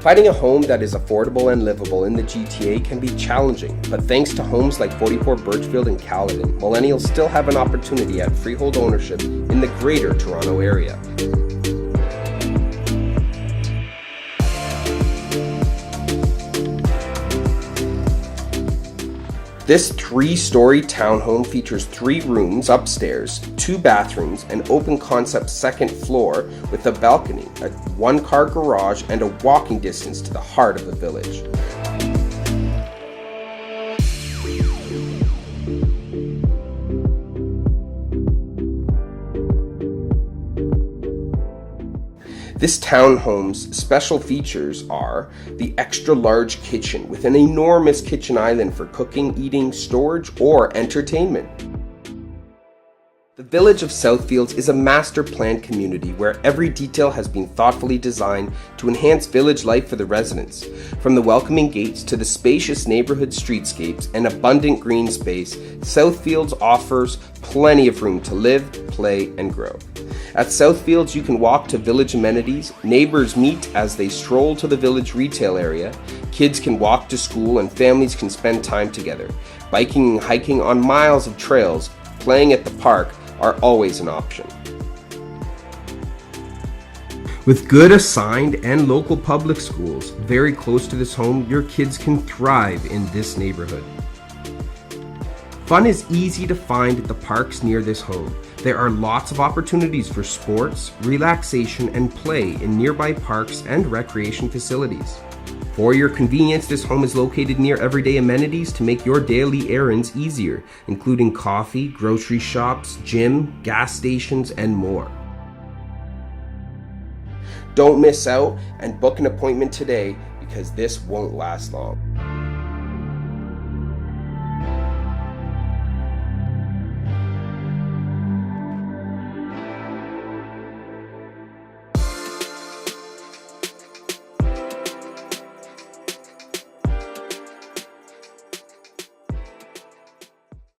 Finding a home that is affordable and livable in the GTA can be challenging, but thanks to homes like 44 Birchfield and Caledon, millennials still have an opportunity at freehold ownership in the Greater Toronto Area. This 3-story townhome features 3 rooms upstairs, 2 bathrooms, an open concept second floor with a balcony, a 1-car garage, and a walking distance to the heart of the village. This townhome's special features are the extra large kitchen with an enormous kitchen island for cooking, eating, storage, or entertainment. The village of Southfields is a master planned community where every detail has been thoughtfully designed to enhance village life for the residents. From the welcoming gates to the spacious neighborhood streetscapes and abundant green space, Southfields offers plenty of room to live, play, and grow. At Southfields, you can walk to village amenities, neighbors meet as they stroll to the village retail area, kids can walk to school, and families can spend time together. Biking and hiking on miles of trails, playing at the park are always an option. With good assigned and local public schools very close to this home, your kids can thrive in this neighborhood. Fun is easy to find at the parks near this home. There are lots of opportunities for sports, relaxation, and play in nearby parks and recreation facilities. For your convenience, this home is located near everyday amenities to make your daily errands easier, including coffee, grocery shops, gym, gas stations, and more. Don't miss out and book an appointment today because this won't last long.